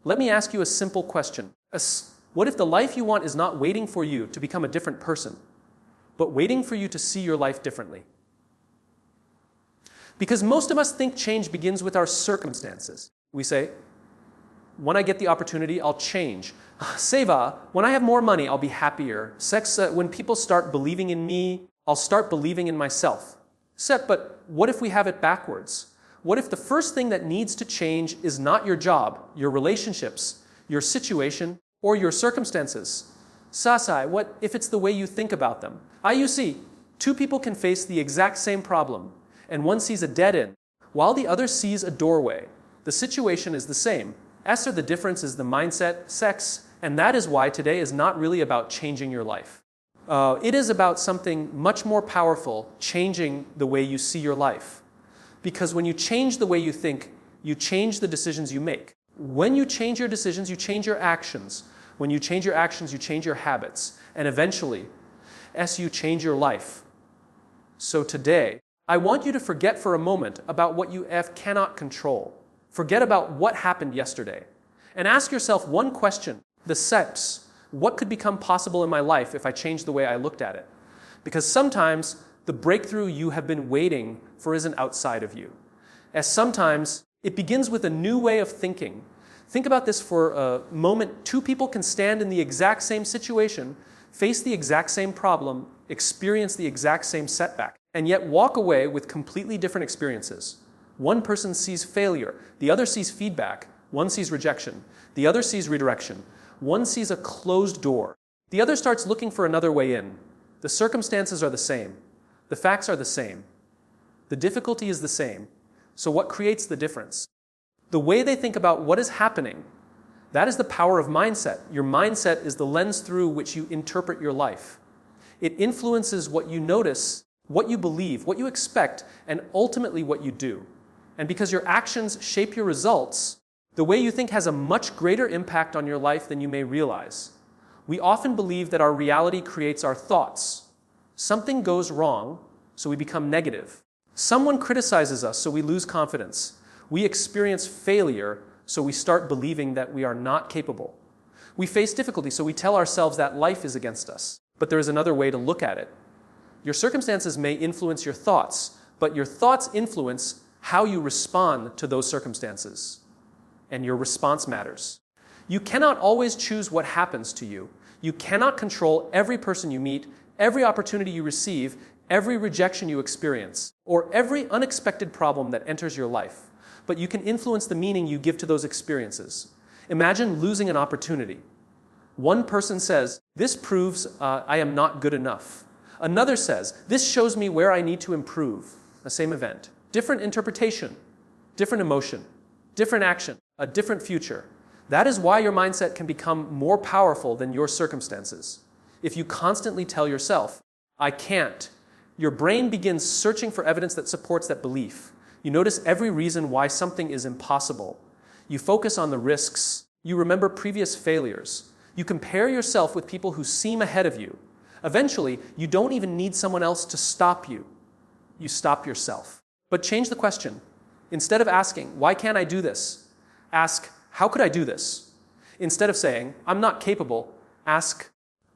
Let me ask you a simple question. What if the life you want is not waiting for you to become a different person, but waiting for you to see your life differently? Because most of us think change begins with our circumstances. We say, when I get the opportunity, I'll change. Seva, when I have more money, I'll be happier. When people start believing in me, I'll start believing in myself. But what if we have it backwards? What if the first thing that needs to change is not your job, your relationships, your situation, or your circumstances? Sasai, what if it's the way you think about them? IUC, two people can face the exact same problem, and one sees a dead end, while the other sees a doorway. The situation is the same. Or the difference is the mindset, sex, and that is why today is not really about changing your life. It is about something much more powerful, changing the way you see your life. Because when you change the way you think, you change the decisions you make. When you change your decisions, you change your actions. When you change your actions, you change your habits. And eventually, you change your life. So today, I want you to forget for a moment about what you cannot control. Forget about what happened yesterday. And ask yourself one question, the steps. What could become possible in my life if I changed the way I looked at it? Because sometimes the breakthrough you have been waiting for isn't outside of you. As sometimes it begins with a new way of thinking. Think about this for a moment. Two people can stand in the exact same situation, face the exact same problem, experience the exact same setback, and yet walk away with completely different experiences. One person sees failure, the other sees feedback, one sees rejection, the other sees redirection, one sees a closed door, the other starts looking for another way in. The circumstances are the same, the facts are the same, the difficulty is the same. So what creates the difference? The way they think about what is happening, that is the power of mindset. Your mindset is the lens through which you interpret your life. It influences what you notice, what you believe, what you expect, and ultimately what you do. And because your actions shape your results, the way you think has a much greater impact on your life than you may realize. We often believe that our reality creates our thoughts. Something goes wrong, so we become negative. Someone criticizes us, so we lose confidence. We experience failure, so we start believing that we are not capable. We face difficulty, so we tell ourselves that life is against us. But there is another way to look at it. Your circumstances may influence your thoughts, but your thoughts influence how you respond to those circumstances. And your response matters. You cannot always choose what happens to you. You cannot control every person you meet, every opportunity you receive, every rejection you experience, or every unexpected problem that enters your life. But you can influence the meaning you give to those experiences. Imagine losing an opportunity. One person says, "This proves I am not good enough." Another says, "This shows me where I need to improve." The same event. Different interpretation, different emotion, different action, a different future. That is why your mindset can become more powerful than your circumstances. If you constantly tell yourself, "I can't," your brain begins searching for evidence that supports that belief. You notice every reason why something is impossible. You focus on the risks. You remember previous failures. You compare yourself with people who seem ahead of you. Eventually, you don't even need someone else to stop you. You stop yourself. But change the question. Instead of asking, "Why can't I do this?" ask, "How could I do this?" Instead of saying, "I'm not capable," ask,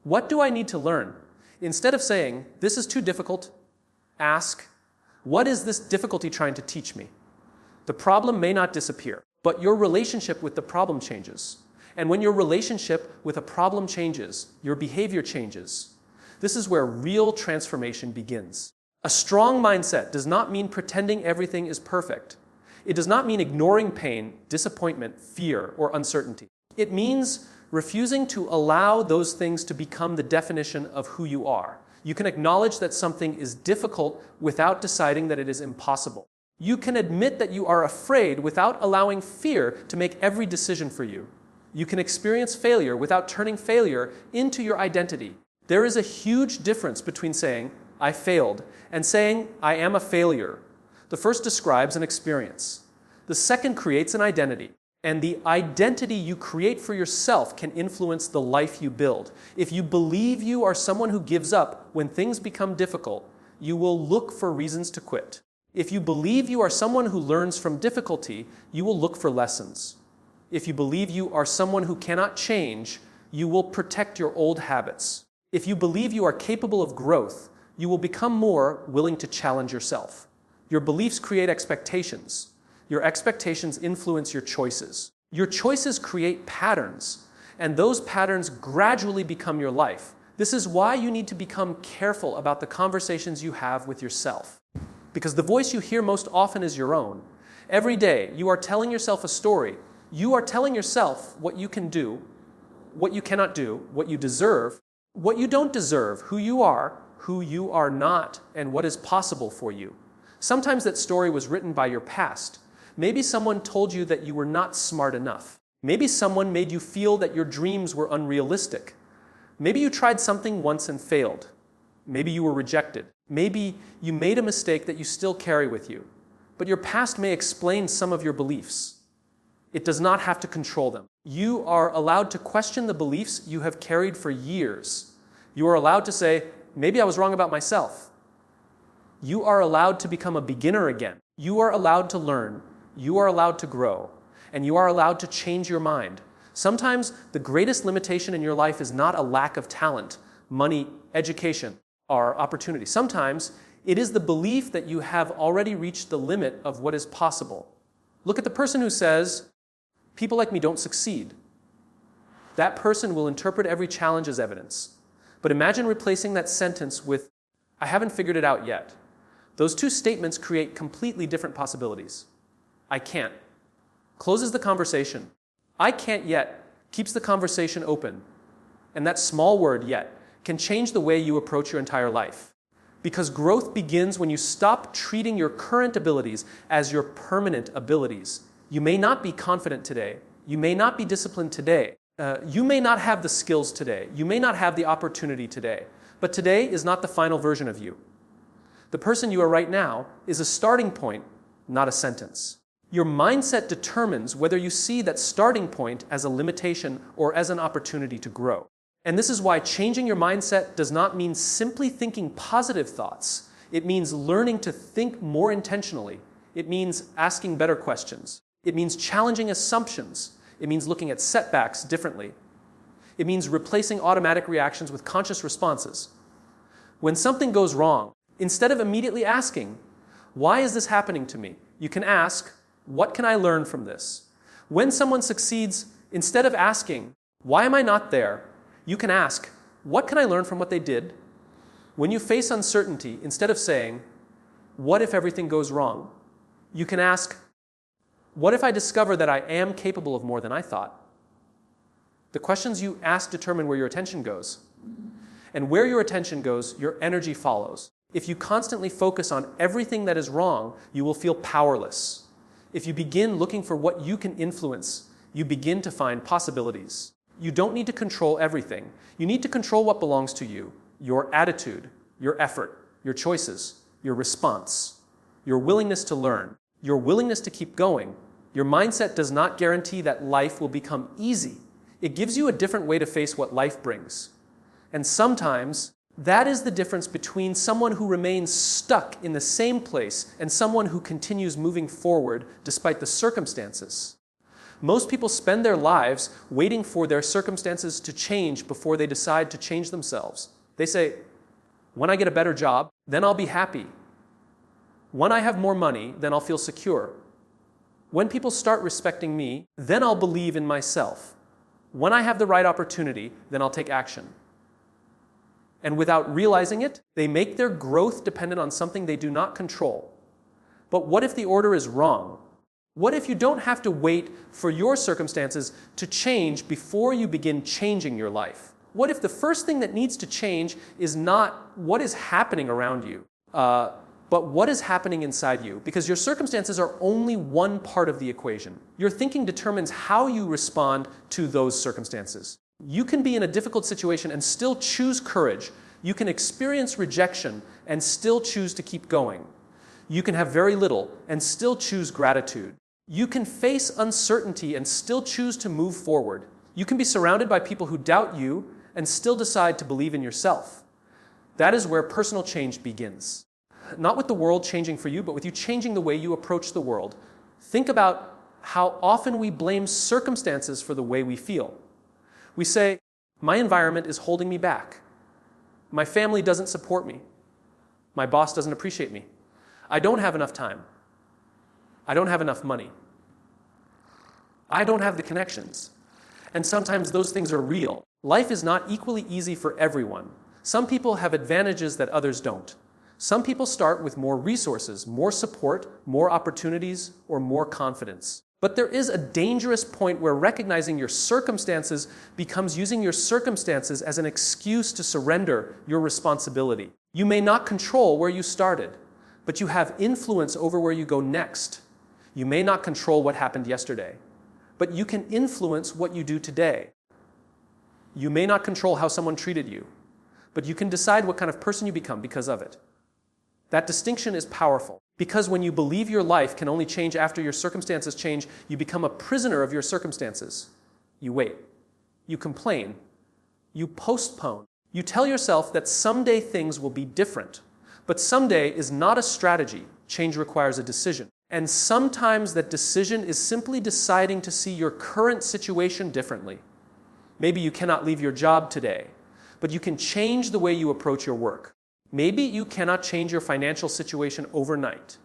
"What do I need to learn?" Instead of saying, "This is too difficult," ask, "What is this difficulty trying to teach me?" The problem may not disappear, but your relationship with the problem changes. And when your relationship with a problem changes, your behavior changes. This is where real transformation begins. A strong mindset does not mean pretending everything is perfect. It does not mean ignoring pain, disappointment, fear, or uncertainty. It means refusing to allow those things to become the definition of who you are. You can acknowledge that something is difficult without deciding that it is impossible. You can admit that you are afraid without allowing fear to make every decision for you. You can experience failure without turning failure into your identity. There is a huge difference between saying, "I failed," and saying, "I am a failure." The first describes an experience. The second creates an identity. And the identity you create for yourself can influence the life you build. If you believe you are someone who gives up when things become difficult, you will look for reasons to quit. If you believe you are someone who learns from difficulty, you will look for lessons. If you believe you are someone who cannot change, you will protect your old habits. If you believe you are capable of growth, you will become more willing to challenge yourself. Your beliefs create expectations. Your expectations influence your choices. Your choices create patterns, and those patterns gradually become your life. This is why you need to become careful about the conversations you have with yourself. Because the voice you hear most often is your own. Every day, you are telling yourself a story. You are telling yourself what you can do, what you cannot do, what you deserve, what you don't deserve, who you are not, and what is possible for you. Sometimes that story was written by your past. Maybe someone told you that you were not smart enough. Maybe someone made you feel that your dreams were unrealistic. Maybe you tried something once and failed. Maybe you were rejected. Maybe you made a mistake that you still carry with you. But your past may explain some of your beliefs. It does not have to control them. You are allowed to question the beliefs you have carried for years. You are allowed to say, maybe I was wrong about myself. You are allowed to become a beginner again. You are allowed to learn. You are allowed to grow. And you are allowed to change your mind. Sometimes the greatest limitation in your life is not a lack of talent, money, education, or opportunity. Sometimes it is the belief that you have already reached the limit of what is possible. Look at the person who says, people like me don't succeed. That person will interpret every challenge as evidence. But imagine replacing that sentence with, I haven't figured it out yet. Those two statements create completely different possibilities. I can't closes the conversation. I can't yet keeps the conversation open. And that small word yet can change the way you approach your entire life. Because growth begins when you stop treating your current abilities as your permanent abilities. You may not be confident today. You may not be disciplined today. You may not have the skills today. You may not have the opportunity today. But today is not the final version of you. The person you are right now is a starting point, not a sentence. Your mindset determines whether you see that starting point as a limitation or as an opportunity to grow. And this is why changing your mindset does not mean simply thinking positive thoughts. It means learning to think more intentionally. It means asking better questions. It means challenging assumptions. It means looking at setbacks differently. It means replacing automatic reactions with conscious responses. When something goes wrong, instead of immediately asking, why is this happening to me? You can ask, what can I learn from this? When someone succeeds, instead of asking, why am I not there? You can ask, what can I learn from what they did? When you face uncertainty, instead of saying, what if everything goes wrong? You can ask, what if I discover that I am capable of more than I thought? The questions you ask determine where your attention goes. And where your attention goes, your energy follows. If you constantly focus on everything that is wrong, you will feel powerless. If you begin looking for what you can influence, you begin to find possibilities. You don't need to control everything. You need to control what belongs to you, your attitude, your effort, your choices, your response, your willingness to learn, your willingness to keep going. Your mindset does not guarantee that life will become easy. It gives you a different way to face what life brings. And sometimes that is the difference between someone who remains stuck in the same place and someone who continues moving forward despite the circumstances. Most people spend their lives waiting for their circumstances to change before they decide to change themselves. They say, when I get a better job, then I'll be happy. When I have more money, then I'll feel secure. When people start respecting me, then I'll believe in myself. When I have the right opportunity, then I'll take action. And without realizing it, they make their growth dependent on something they do not control. But what if the order is wrong? What if you don't have to wait for your circumstances to change before you begin changing your life? What if the first thing that needs to change is not what is happening around you, but what is happening inside you? Because your circumstances are only one part of the equation. Your thinking determines how you respond to those circumstances. You can be in a difficult situation and still choose courage. You can experience rejection and still choose to keep going. You can have very little and still choose gratitude. You can face uncertainty and still choose to move forward. You can be surrounded by people who doubt you and still decide to believe in yourself. That is where personal change begins. Not with the world changing for you, but with you changing the way you approach the world. Think about how often we blame circumstances for the way we feel. We say, my environment is holding me back. My family doesn't support me. My boss doesn't appreciate me. I don't have enough time. I don't have enough money. I don't have the connections. And sometimes those things are real. Life is not equally easy for everyone. Some people have advantages that others don't. Some people start with more resources, more support, more opportunities, or more confidence. But there is a dangerous point where recognizing your circumstances becomes using your circumstances as an excuse to surrender your responsibility. You may not control where you started, but you have influence over where you go next. You may not control what happened yesterday, but you can influence what you do today. You may not control how someone treated you, but you can decide what kind of person you become because of it. That distinction is powerful, because when you believe your life can only change after your circumstances change, you become a prisoner of your circumstances. You wait. You complain. You postpone. You tell yourself that someday things will be different. But someday is not a strategy. Change requires a decision. And sometimes that decision is simply deciding to see your current situation differently. Maybe you cannot leave your job today, but you can change the way you approach your work. Maybe you cannot change your financial situation overnight,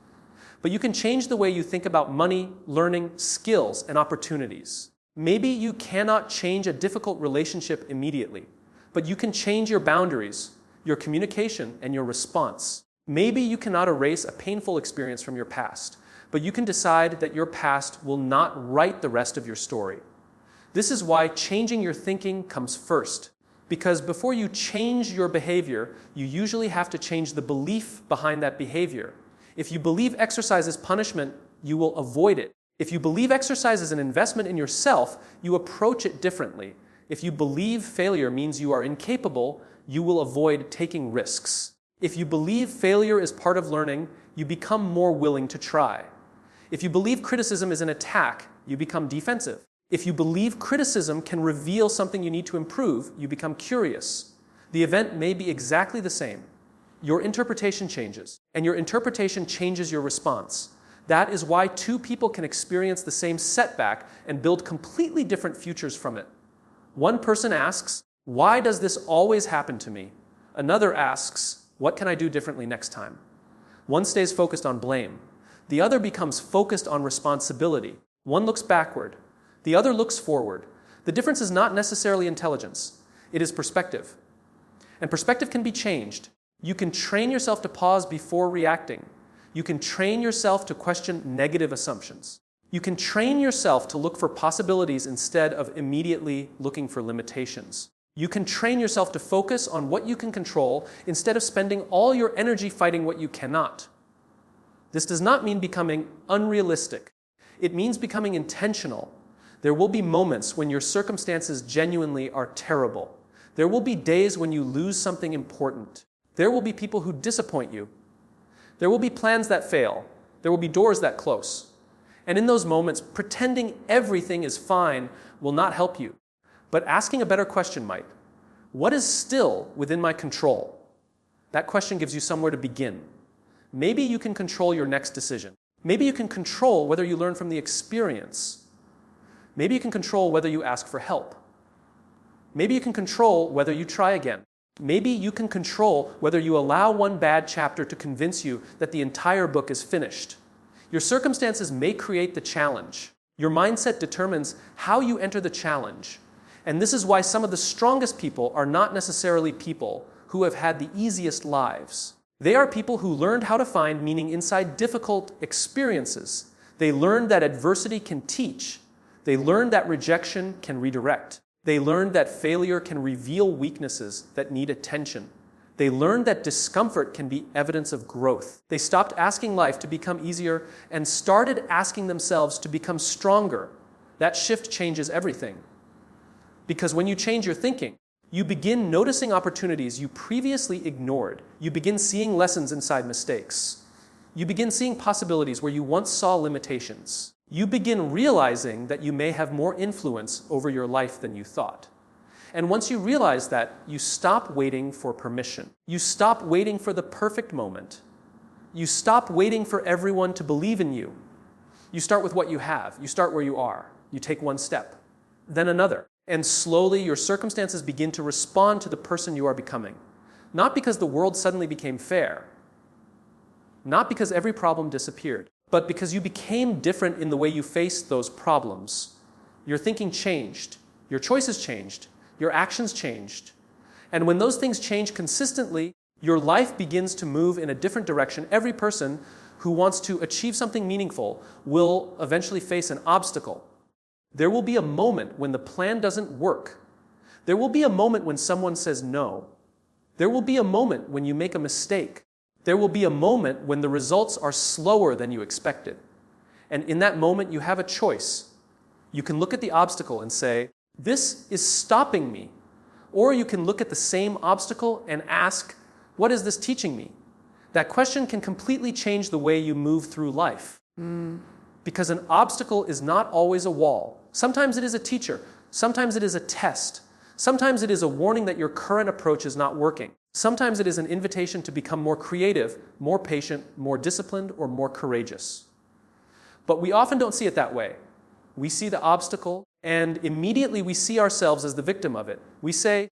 but you can change the way you think about money, learning, skills, and opportunities. Maybe you cannot change a difficult relationship immediately, but you can change your boundaries, your communication, and your response. Maybe you cannot erase a painful experience from your past, but you can decide that your past will not write the rest of your story. This is why changing your thinking comes first. Because before you change your behavior, you usually have to change the belief behind that behavior. If you believe exercise is punishment, you will avoid it. If you believe exercise is an investment in yourself, you approach it differently. If you believe failure means you are incapable, you will avoid taking risks. If you believe failure is part of learning, you become more willing to try. If you believe criticism is an attack, you become defensive. If you believe criticism can reveal something you need to improve, you become curious. The event may be exactly the same. Your interpretation changes, and your interpretation changes your response. That is why two people can experience the same setback and build completely different futures from it. One person asks, "Why does this always happen to me?" Another asks, "What can I do differently next time?" One stays focused on blame. The other becomes focused on responsibility. One looks backward. The other looks forward. The difference is not necessarily intelligence. It is perspective. And perspective can be changed. You can train yourself to pause before reacting. You can train yourself to question negative assumptions. You can train yourself to look for possibilities instead of immediately looking for limitations. You can train yourself to focus on what you can control instead of spending all your energy fighting what you cannot. This does not mean becoming unrealistic. It means becoming intentional. There will be moments when your circumstances genuinely are terrible. There will be days when you lose something important. There will be people who disappoint you. There will be plans that fail. There will be doors that close. And in those moments, pretending everything is fine will not help you. But asking a better question might. What is still within my control? That question gives you somewhere to begin. Maybe you can control your next decision. Maybe you can control whether you learn from the experience. Maybe you can control whether you ask for help. Maybe you can control whether you try again. Maybe you can control whether you allow one bad chapter to convince you that the entire book is finished. Your circumstances may create the challenge. Your mindset determines how you enter the challenge. And this is why some of the strongest people are not necessarily people who have had the easiest lives. They are people who learned how to find meaning inside difficult experiences. They learned that adversity can teach. They learned that rejection can redirect. They learned that failure can reveal weaknesses that need attention. They learned that discomfort can be evidence of growth. They stopped asking life to become easier and started asking themselves to become stronger. That shift changes everything. Because when you change your thinking, you begin noticing opportunities you previously ignored. You begin seeing lessons inside mistakes. You begin seeing possibilities where you once saw limitations. You begin realizing that you may have more influence over your life than you thought. And once you realize that, you stop waiting for permission. You stop waiting for the perfect moment. You stop waiting for everyone to believe in you. You start with what you have. You start where you are. You take one step, then another. And slowly your circumstances begin to respond to the person you are becoming. Not because the world suddenly became fair, not because every problem disappeared, but because you became different in the way you faced those problems. Your thinking changed, your choices changed, your actions changed. And when those things change consistently, your life begins to move in a different direction. Every person who wants to achieve something meaningful will eventually face an obstacle. There will be a moment when the plan doesn't work. There will be a moment when someone says no. There will be a moment when you make a mistake. There will be a moment when the results are slower than you expected. And in that moment, you have a choice. You can look at the obstacle and say, this is stopping me. Or you can look at the same obstacle and ask, what is this teaching me? That question can completely change the way you move through life. Because an obstacle is not always a wall. Sometimes it is a teacher. Sometimes it is a test. Sometimes it is a warning that your current approach is not working. Sometimes it is an invitation to become more creative, more patient, more disciplined, or more courageous. But we often don't see it that way. We see the obstacle, and immediately we see ourselves as the victim of it. We say,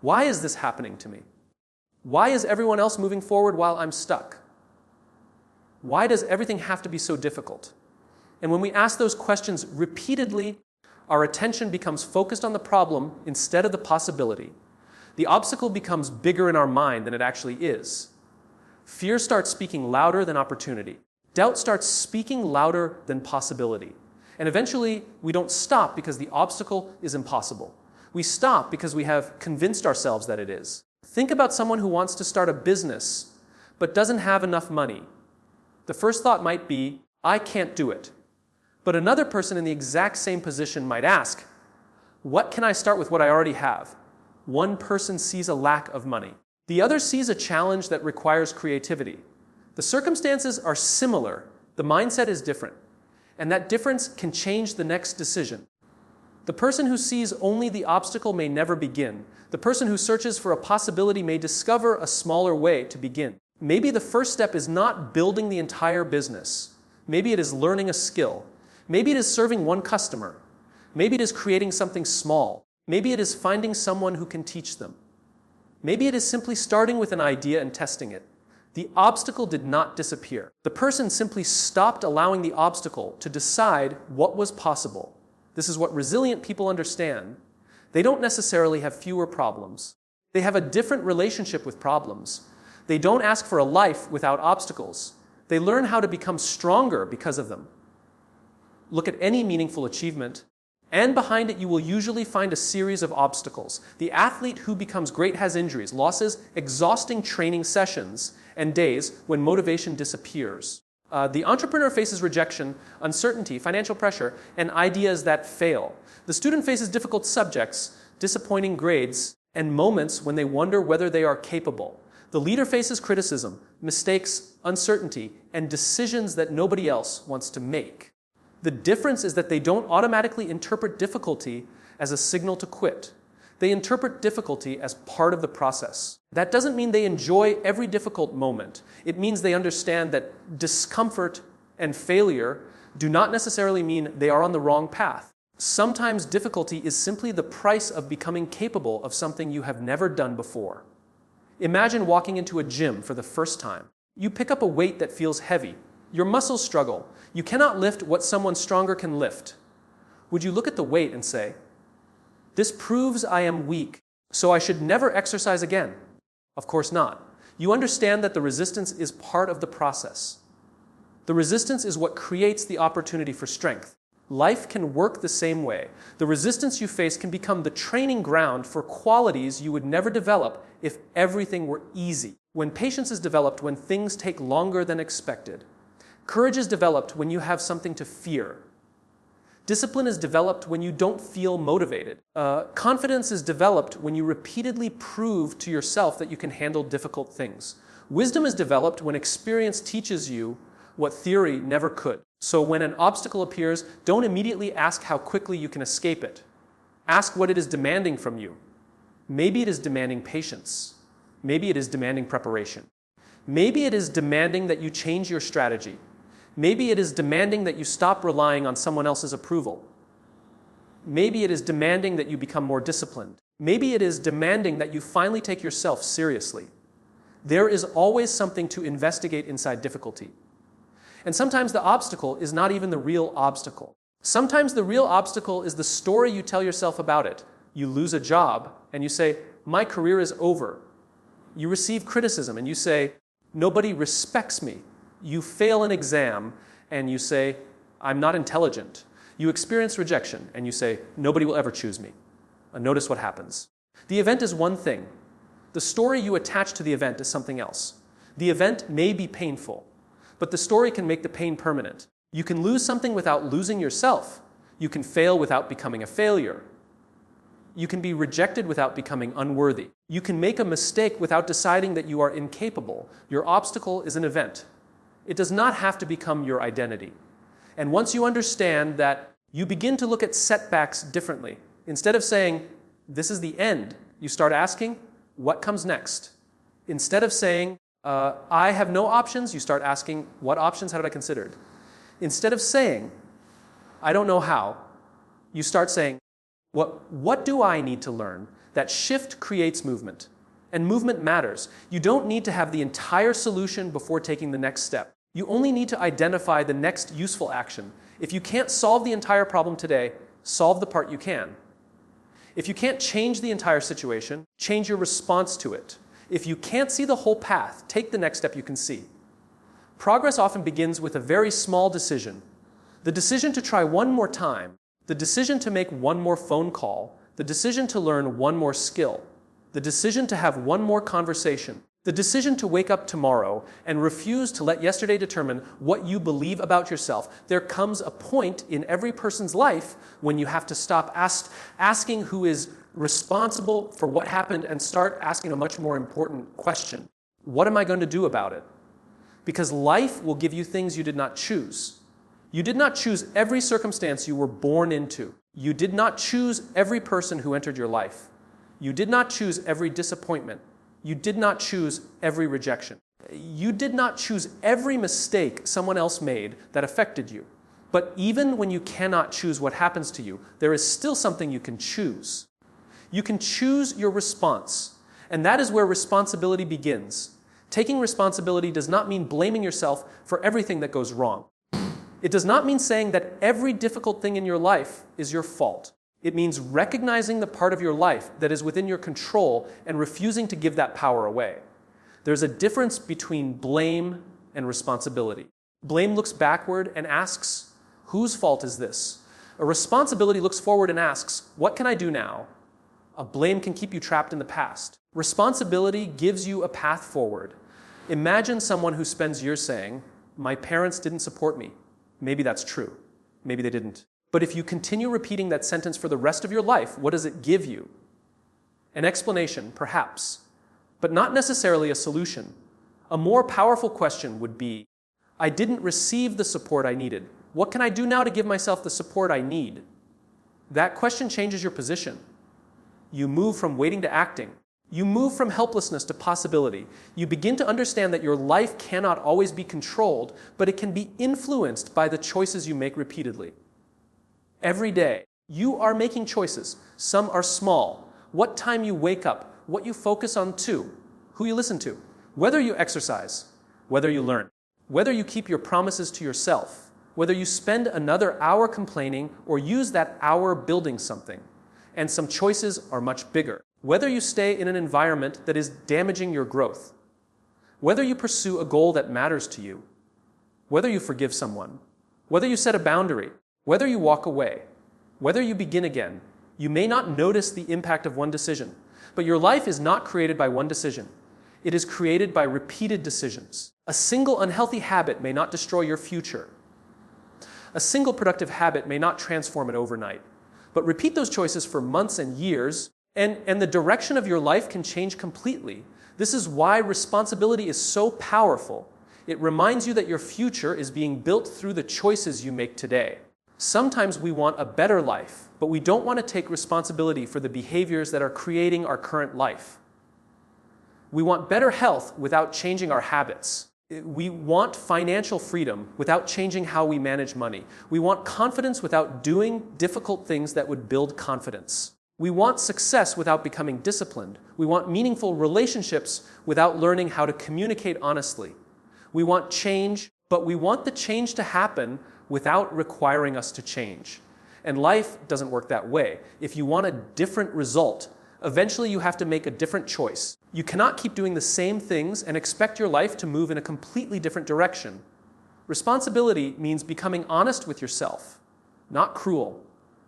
why is this happening to me? Why is everyone else moving forward while I'm stuck? Why does everything have to be so difficult? And when we ask those questions repeatedly, our attention becomes focused on the problem instead of the possibility. The obstacle becomes bigger in our mind than it actually is. Fear starts speaking louder than opportunity. Doubt starts speaking louder than possibility. And eventually, we don't stop because the obstacle is impossible. We stop because we have convinced ourselves that it is. Think about someone who wants to start a business but doesn't have enough money. The first thought might be, I can't do it. But another person in the exact same position might ask, what can I start with what I already have? One person sees a lack of money. The other sees a challenge that requires creativity. The circumstances are similar. The mindset is different. And that difference can change the next decision. The person who sees only the obstacle may never begin. The person who searches for a possibility may discover a smaller way to begin. Maybe the first step is not building the entire business. Maybe it is learning a skill. Maybe it is serving one customer. Maybe it is creating something small. Maybe it is finding someone who can teach them. Maybe it is simply starting with an idea and testing it. The obstacle did not disappear. The person simply stopped allowing the obstacle to decide what was possible. This is what resilient people understand. They don't necessarily have fewer problems. They have a different relationship with problems. They don't ask for a life without obstacles. They learn how to become stronger because of them. Look at any meaningful achievement, and behind it you will usually find a series of obstacles. The athlete who becomes great has injuries, losses, exhausting training sessions, and days when motivation disappears. The entrepreneur faces rejection, uncertainty, financial pressure, and ideas that fail. The student faces difficult subjects, disappointing grades, and moments when they wonder whether they are capable. The leader faces criticism, mistakes, uncertainty, and decisions that nobody else wants to make. The difference is that they don't automatically interpret difficulty as a signal to quit. They interpret difficulty as part of the process. That doesn't mean they enjoy every difficult moment. It means they understand that discomfort and failure do not necessarily mean they are on the wrong path. Sometimes difficulty is simply the price of becoming capable of something you have never done before. Imagine walking into a gym for the first time. You pick up a weight that feels heavy. Your muscles struggle. You cannot lift what someone stronger can lift. Would you look at the weight and say, this proves I am weak, so I should never exercise again? Of course not. You understand that the resistance is part of the process. The resistance is what creates the opportunity for strength. Life can work the same way. The resistance you face can become the training ground for qualities you would never develop if everything were easy. When patience is developed when things take longer than expected. Courage is developed when you have something to fear. Discipline is developed when you don't feel motivated. Confidence is developed when you repeatedly prove to yourself that you can handle difficult things. Wisdom is developed when experience teaches you what theory never could. So when an obstacle appears, don't immediately ask how quickly you can escape it. Ask what it is demanding from you. Maybe it is demanding patience. Maybe it is demanding preparation. Maybe it is demanding that you change your strategy. Maybe it is demanding that you stop relying on someone else's approval. Maybe it is demanding that you become more disciplined. Maybe it is demanding that you finally take yourself seriously. There is always something to investigate inside difficulty. And sometimes the obstacle is not even the real obstacle. Sometimes the real obstacle is the story you tell yourself about it. You lose a job and you say, my career is over. You receive criticism and you say, nobody respects me. You fail an exam and you say, I'm not intelligent. You experience rejection and you say, nobody will ever choose me. And notice what happens. The event is one thing. The story you attach to the event is something else. The event may be painful, but the story can make the pain permanent. You can lose something without losing yourself. You can fail without becoming a failure. You can be rejected without becoming unworthy. You can make a mistake without deciding that you are incapable. Your obstacle is an event. It does not have to become your identity. And once you understand that, you begin to look at setbacks differently. Instead of saying, this is the end, you start asking, what comes next? Instead of saying, I have no options, you start asking, what options have I considered? Instead of saying, I don't know how, you start saying, what do I need to learn? That shift creates movement. And movement matters. You don't need to have the entire solution before taking the next step. You only need to identify the next useful action. If you can't solve the entire problem today, solve the part you can. If you can't change the entire situation, change your response to it. If you can't see the whole path, take the next step you can see. Progress often begins with a very small decision. The decision to try one more time, the decision to make one more phone call, the decision to learn one more skill, the decision to have one more conversation, the decision to wake up tomorrow and refuse to let yesterday determine what you believe about yourself. There comes a point in every person's life when you have to stop asking who is responsible for what happened and start asking a much more important question. What am I going to do about it? Because life will give you things you did not choose. You did not choose every circumstance you were born into. You did not choose every person who entered your life. You did not choose every disappointment. You did not choose every rejection. You did not choose every mistake someone else made that affected you. But even when you cannot choose what happens to you, there is still something you can choose. You can choose your response. And that is where responsibility begins. Taking responsibility does not mean blaming yourself for everything that goes wrong. It does not mean saying that every difficult thing in your life is your fault. It means recognizing the part of your life that is within your control and refusing to give that power away. There's a difference between blame and responsibility. Blame looks backward and asks, whose fault is this? A responsibility looks forward and asks, what can I do now? A blame can keep you trapped in the past. Responsibility gives you a path forward. Imagine someone who spends years saying, my parents didn't support me. Maybe that's true. Maybe they didn't. But if you continue repeating that sentence for the rest of your life, what does it give you? An explanation, perhaps, but not necessarily a solution. A more powerful question would be, I didn't receive the support I needed. What can I do now to give myself the support I need? That question changes your position. You move from waiting to acting. You move from helplessness to possibility. You begin to understand that your life cannot always be controlled, but it can be influenced by the choices you make repeatedly. Every day, you are making choices. Some are small. What time you wake up, what you focus on too, who you listen to, whether you exercise, whether you learn, whether you keep your promises to yourself, whether you spend another hour complaining or use that hour building something. And some choices are much bigger. Whether you stay in an environment that is damaging your growth, whether you pursue a goal that matters to you, whether you forgive someone, whether you set a boundary, whether you walk away, whether you begin again, you may not notice the impact of one decision, but your life is not created by one decision. It is created by repeated decisions. A single unhealthy habit may not destroy your future. A single productive habit may not transform it overnight. But repeat those choices for months and years, and the direction of your life can change completely. This is why responsibility is so powerful. It reminds you that your future is being built through the choices you make today. Sometimes we want a better life, but we don't want to take responsibility for the behaviors that are creating our current life. We want better health without changing our habits. We want financial freedom without changing how we manage money. We want confidence without doing difficult things that would build confidence. We want success without becoming disciplined. We want meaningful relationships without learning how to communicate honestly. We want change, but we want the change to happen without requiring us to change. And life doesn't work that way. If you want a different result, eventually you have to make a different choice. You cannot keep doing the same things and expect your life to move in a completely different direction. Responsibility means becoming honest with yourself, not cruel,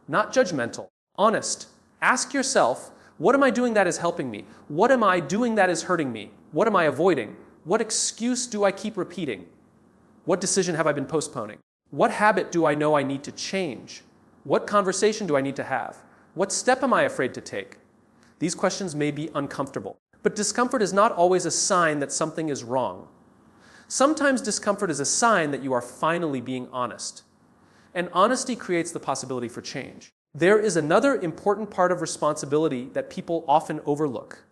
not judgmental, honest. Ask yourself, what am I doing that is helping me? What am I doing that is hurting me? What am I avoiding? What excuse do I keep repeating? What decision have I been postponing? What habit do I know I need to change? What conversation do I need to have? What step am I afraid to take? These questions may be uncomfortable, but discomfort is not always a sign that something is wrong. Sometimes discomfort is a sign that you are finally being honest. And honesty creates the possibility for change. There is another important part of responsibility that people often overlook.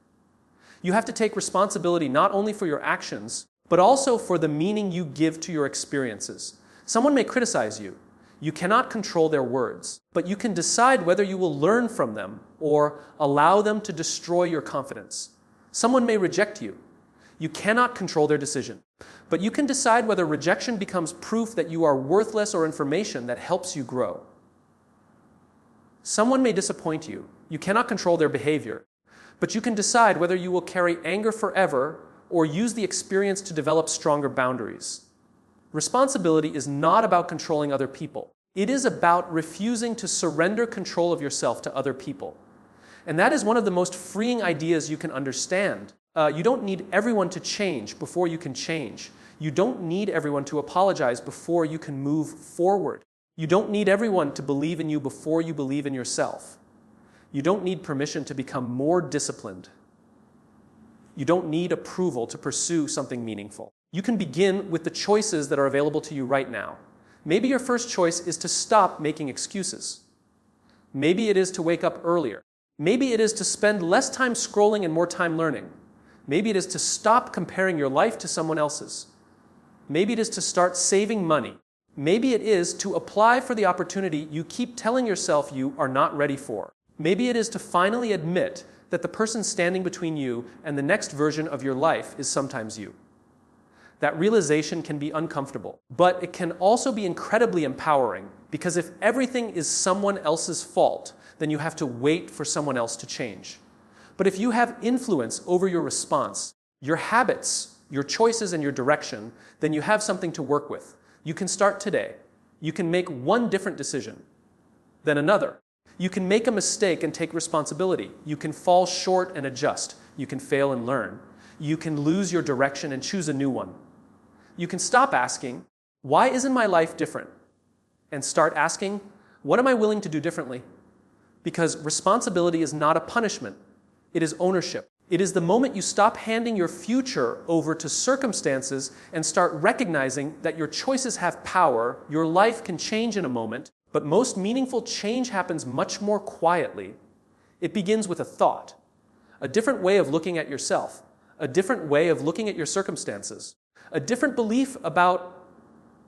You have to take responsibility not only for your actions, but also for the meaning you give to your experiences. Someone may criticize you. You cannot control their words, but you can decide whether you will learn from them or allow them to destroy your confidence. Someone may reject you. You cannot control their decision, but you can decide whether rejection becomes proof that you are worthless or information that helps you grow. Someone may disappoint you. You cannot control their behavior, but you can decide whether you will carry anger forever or use the experience to develop stronger boundaries. Responsibility is not about controlling other people. It is about refusing to surrender control of yourself to other people. And that is one of the most freeing ideas you can understand. You don't need everyone to change before you can change. You don't need everyone to apologize before you can move forward. You don't need everyone to believe in you before you believe in yourself. You don't need permission to become more disciplined. You don't need approval to pursue something meaningful. You can begin with the choices that are available to you right now. Maybe your first choice is to stop making excuses. Maybe it is to wake up earlier. Maybe it is to spend less time scrolling and more time learning. Maybe it is to stop comparing your life to someone else's. Maybe it is to start saving money. Maybe it is to apply for the opportunity you keep telling yourself you are not ready for. Maybe it is to finally admit that the person standing between you and the next version of your life is sometimes you. That realization can be uncomfortable, but it can also be incredibly empowering, because if everything is someone else's fault, then you have to wait for someone else to change. But if you have influence over your response, your habits, your choices, and your direction, then you have something to work with. You can start today. You can make one different decision, then another. You can make a mistake and take responsibility. You can fall short and adjust. You can fail and learn. You can lose your direction and choose a new one. You can stop asking, why isn't my life different? And start asking, what am I willing to do differently? Because responsibility is not a punishment. It is ownership. It is the moment you stop handing your future over to circumstances and start recognizing that your choices have power, your life can change in a moment, but most meaningful change happens much more quietly. It begins with a thought, a different way of looking at yourself, a different way of looking at your circumstances, a different belief about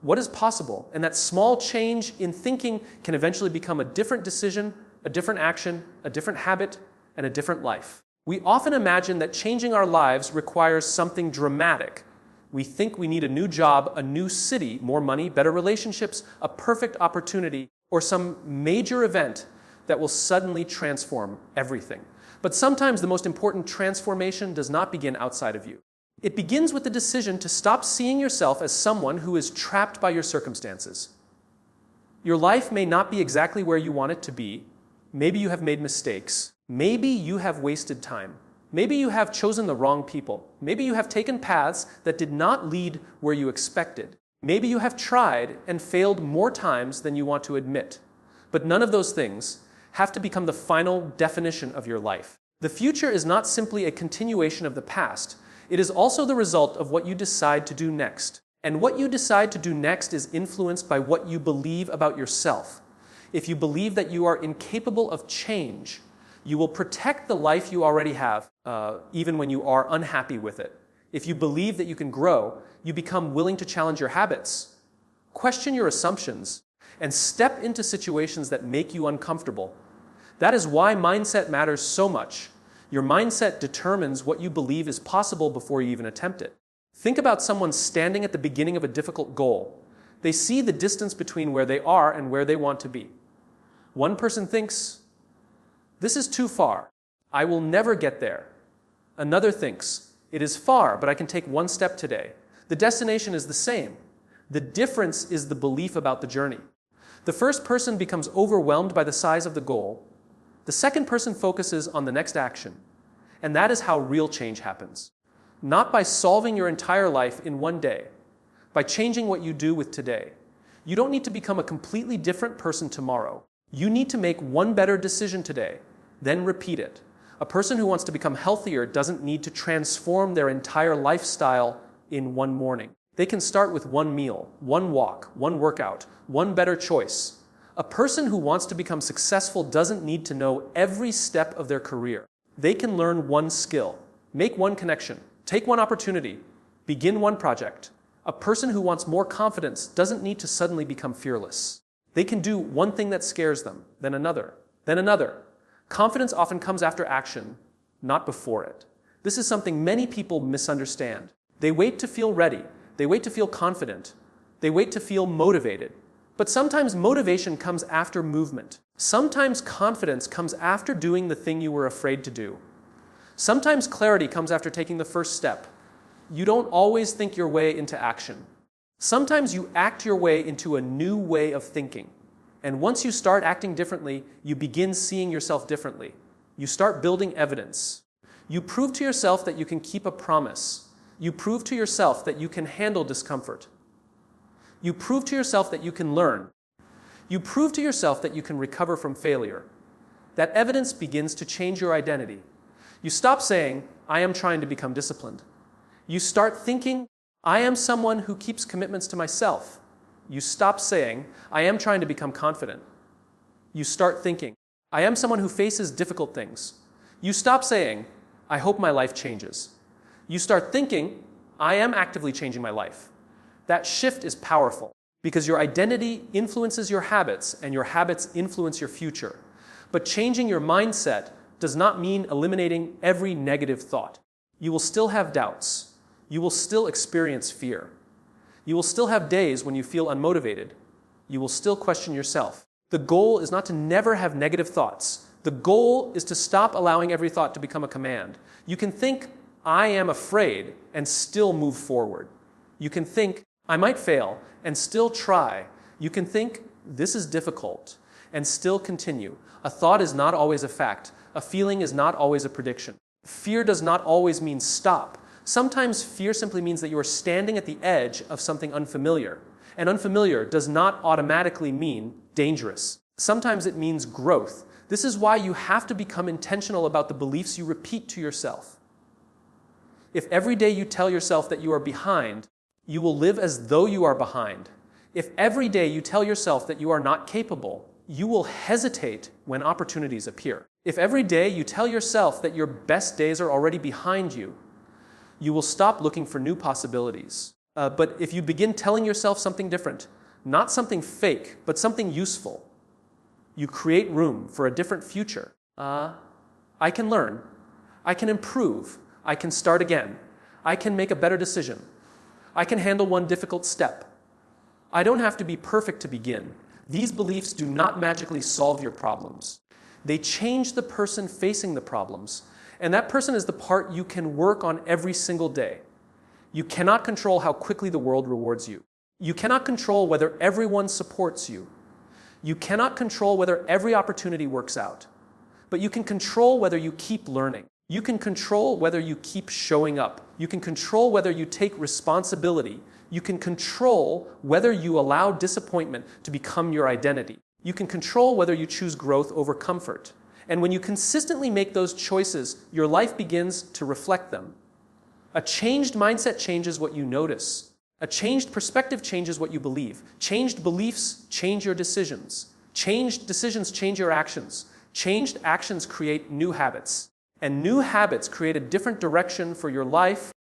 what is possible, and that small change in thinking can eventually become a different decision, a different action, a different habit, and a different life. We often imagine that changing our lives requires something dramatic. We think we need a new job, a new city, more money, better relationships, a perfect opportunity, or some major event that will suddenly transform everything. But sometimes the most important transformation does not begin outside of you. It begins with the decision to stop seeing yourself as someone who is trapped by your circumstances. Your life may not be exactly where you want it to be. Maybe you have made mistakes. Maybe you have wasted time. Maybe you have chosen the wrong people. Maybe you have taken paths that did not lead where you expected. Maybe you have tried and failed more times than you want to admit. But none of those things have to become the final definition of your life. The future is not simply a continuation of the past. It is also the result of what you decide to do next. And what you decide to do next is influenced by what you believe about yourself. If you believe that you are incapable of change, you will protect the life you already have, even when you are unhappy with it. If you believe that you can grow, you become willing to challenge your habits, question your assumptions, and step into situations that make you uncomfortable. That is why mindset matters so much. Your mindset determines what you believe is possible before you even attempt it. Think about someone standing at the beginning of a difficult goal. They see the distance between where they are and where they want to be. One person thinks, "This is too far. I will never get there." Another thinks, "It is far, but I can take one step today." The destination is the same. The difference is the belief about the journey. The first person becomes overwhelmed by the size of the goal. The second person focuses on the next action. And that is how real change happens. Not by solving your entire life in one day, by changing what you do with today. You don't need to become a completely different person tomorrow. You need to make one better decision today, then repeat it. A person who wants to become healthier doesn't need to transform their entire lifestyle in one morning. They can start with one meal, one walk, one workout, one better choice. A person who wants to become successful doesn't need to know every step of their career. They can learn one skill, make one connection, take one opportunity, begin one project. A person who wants more confidence doesn't need to suddenly become fearless. They can do one thing that scares them, then another, then another. Confidence often comes after action, not before it. This is something many people misunderstand. They wait to feel ready. They wait to feel confident. They wait to feel motivated. But sometimes motivation comes after movement. Sometimes confidence comes after doing the thing you were afraid to do. Sometimes clarity comes after taking the first step. You don't always think your way into action. Sometimes you act your way into a new way of thinking. And once you start acting differently, you begin seeing yourself differently. You start building evidence. You prove to yourself that you can keep a promise. You prove to yourself that you can handle discomfort. You prove to yourself that you can learn. You prove to yourself that you can recover from failure. That evidence begins to change your identity. You stop saying, "I am trying to become disciplined." You start thinking, "I am someone who keeps commitments to myself." You stop saying, "I am trying to become confident." You start thinking, "I am someone who faces difficult things." You stop saying, "I hope my life changes." You start thinking, "I am actively changing my life." That shift is powerful because your identity influences your habits and your habits influence your future. But changing your mindset does not mean eliminating every negative thought. You will still have doubts. You will still experience fear. You will still have days when you feel unmotivated. You will still question yourself. The goal is not to never have negative thoughts. The goal is to stop allowing every thought to become a command. You can think, "I am afraid," and still move forward. You can think, "I might fail," and still try. You can think, "This is difficult," and still continue. A thought is not always a fact. A feeling is not always a prediction. Fear does not always mean stop. Sometimes fear simply means that you are standing at the edge of something unfamiliar. And unfamiliar does not automatically mean dangerous. Sometimes it means growth. This is why you have to become intentional about the beliefs you repeat to yourself. If every day you tell yourself that you are behind, you will live as though you are behind. If every day you tell yourself that you are not capable, you will hesitate when opportunities appear. If every day you tell yourself that your best days are already behind you, you will stop looking for new possibilities. But if you begin telling yourself something different, not something fake, but something useful, you create room for a different future. I can learn. I can improve. I can start again. I can make a better decision. I can handle one difficult step. I don't have to be perfect to begin. These beliefs do not magically solve your problems. They change the person facing the problems, and that person is the part you can work on every single day. You cannot control how quickly the world rewards you. You cannot control whether everyone supports you. You cannot control whether every opportunity works out. But you can control whether you keep learning. You can control whether you keep showing up. You can control whether you take responsibility. You can control whether you allow disappointment to become your identity. You can control whether you choose growth over comfort. And when you consistently make those choices, your life begins to reflect them. A changed mindset changes what you notice. A changed perspective changes what you believe. Changed beliefs change your decisions. Changed decisions change your actions. Changed actions create new habits. And new habits create a different direction for your life